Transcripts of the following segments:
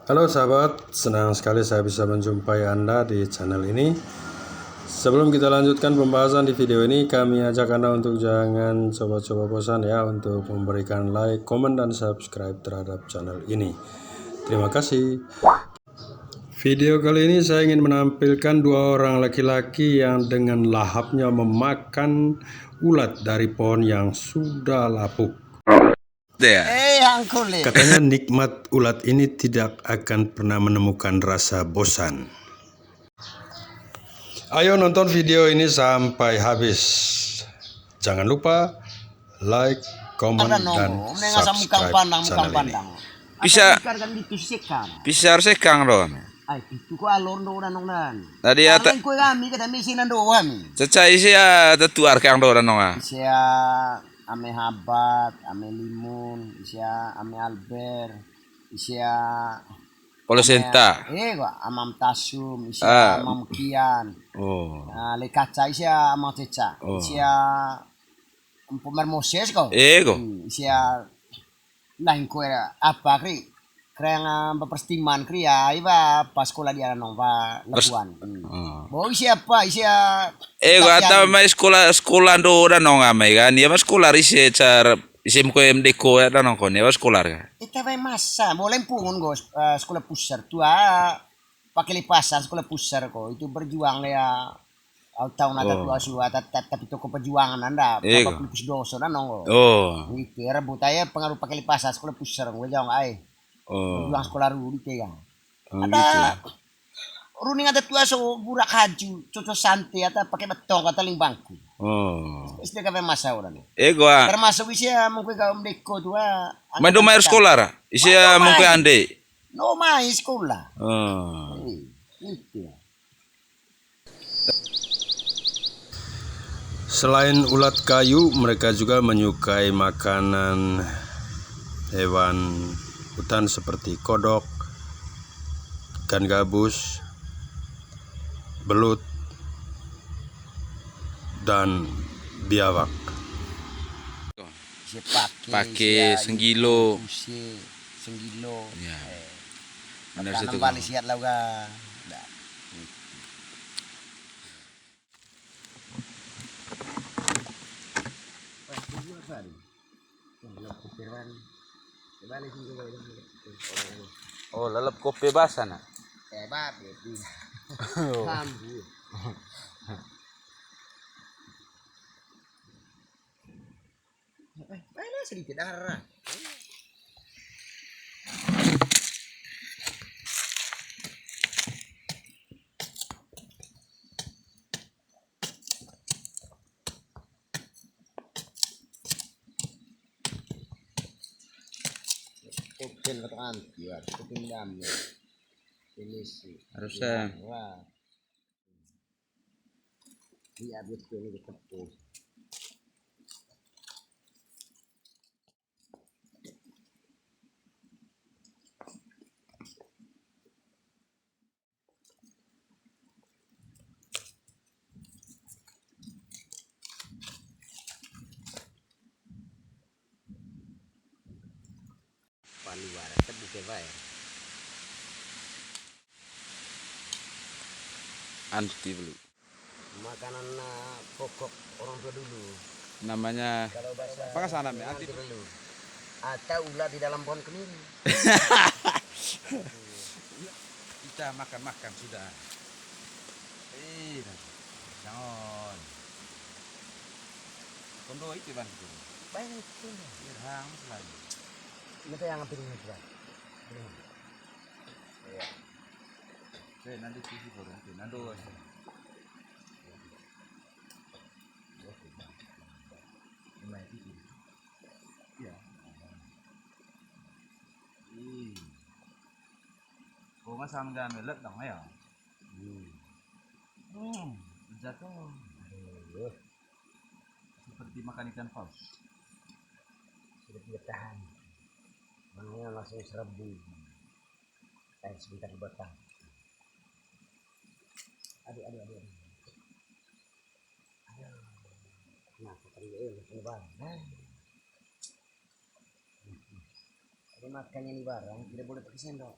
Halo sahabat, senang sekali saya bisa menjumpai Anda di channel ini. Sebelum kita lanjutkan pembahasan di video ini, kami ajak Anda untuk jangan coba-coba bosan ya untuk memberikan like, komen, dan subscribe terhadap channel ini. Terima kasih. Video kali ini saya ingin menampilkan dua orang laki-laki yang dengan lahapnya memakan ulat dari pohon yang sudah lapuk. Katanya nikmat ulat ini tidak akan pernah menemukan rasa bosan. Ayo nonton video ini sampai habis. Jangan lupa like, komen, dan subscribe channel ini. Bisa harus sekang dong. Tadi ya cecai sih ya tetuar kang dong nonga. Isia ame habat, ame limun, isia ame alber, isia Polosenta. kok amam tasum, isia amam kian. Oh. Le kaca isia amam ceca. Isia empomer moses kok. Kok. Isia lain kue apa kri? Krenga beperstiman kri ya, iba pas sekolah dia nova lakuan. Bo siapa? Isia Kok atau mai sekolah do nonga mai kan? Ya mas sekolah isi car isi mko MDK ya nong kon ya sekolah kan. Kita vai masa, boleh pungun gos sekolah pusar tua pakai lipasan sekolah pusar kok itu berjuang ya. Tahun ada tua suah tapi toko perjuangan anda berapa pelipis dosa dan nonggo. Itu rebut aja pengaruh pakai lipasan sekolah pusar gue jauh ay. Berjuang sekolah rudi kan. Ada runing ada tua so burak haju, cocok santai atau pakai betong kata limbangku. Istilah kafe masa orang. Gua. Termasuk isia mungkin kau mendeko tua. Main do main sekolah ra? Isia mungkin ande. No main sekolah. Itu. Selain ulat kayu, mereka juga menyukai makanan hewan hutan seperti kodok, ikan gabus, belut, dan biawak. Pakai senggilo. Senggilo. Ya. Benar situ. Balik siat lah ga. Oh, lalap kopi basah nak. Kambu. Baiklah sedikit darah. Kopel atau anti, kopel damai. Ini sih. Harusnya. Wah. Iya betul ini ketepus. Luar terbuka baik. Anti dulu. Makanan pokok orang tua dulu. Namanya apa sana me? Anti dulu. Atau ulat di dalam pohon kemiri. Kita makan sudah. Jangan. Kondo itu bang. Baik itu. Irhang selalu. Ini yang ngambil ini berat. Nanti sisi borong, nanti. Ya. Kau nggak sama dengan melet dong ya? Jatuh. Seperti makan ikan paus. Sudah bertahan. Mananya langsung serbu. Kayak sebentar bertahan. Aduh. Kenapa tadi ini barang? Ada makannya nih barang, tidak boleh pakai sendok.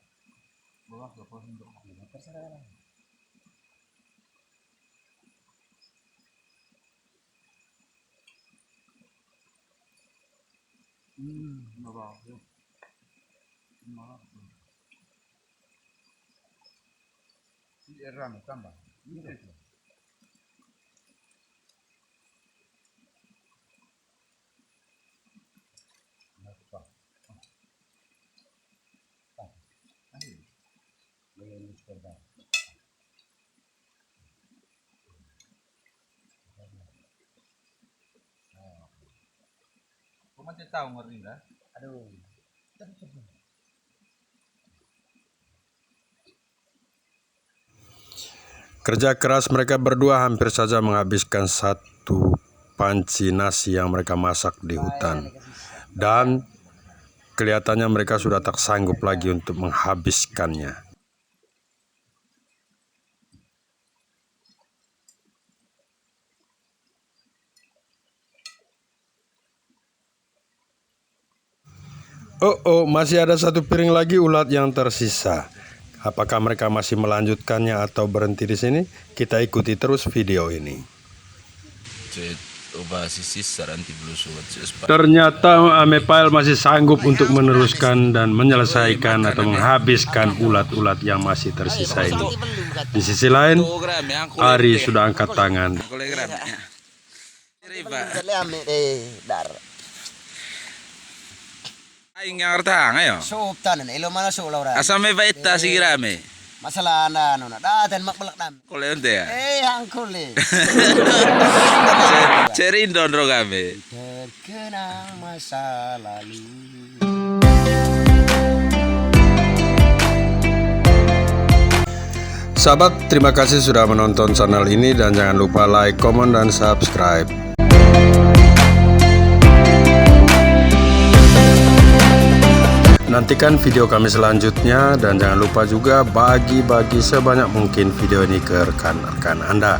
Aduh. Kerja keras mereka berdua hampir saja menghabiskan satu panci nasi yang mereka masak di hutan. Dan kelihatannya mereka sudah tak sanggup lagi untuk menghabiskannya. Oh, masih ada satu piring lagi ulat yang tersisa. Apakah mereka masih melanjutkannya atau berhenti di sini? Kita ikuti terus video ini. Ternyata Amepail masih sanggup untuk meneruskan dan menyelesaikan atau menghabiskan ulat-ulat yang masih tersisa ini. Di sisi lain, Ari sudah angkat tangan. Aing yang artang ayo. Sup tanan, ilo mana sup laura. Asam may baita si Girame. Masalah na ano na, daten makbalak namin. Kole unte ya. Hangkuli. Cerin don rogame. Terkenang masa lalu. Sahabat, terima kasih sudah menonton channel ini dan jangan lupa like, comment, dan subscribe. Nantikan video kami selanjutnya dan jangan lupa juga bagi sebanyak mungkin video ini ke rekan-rekan Anda.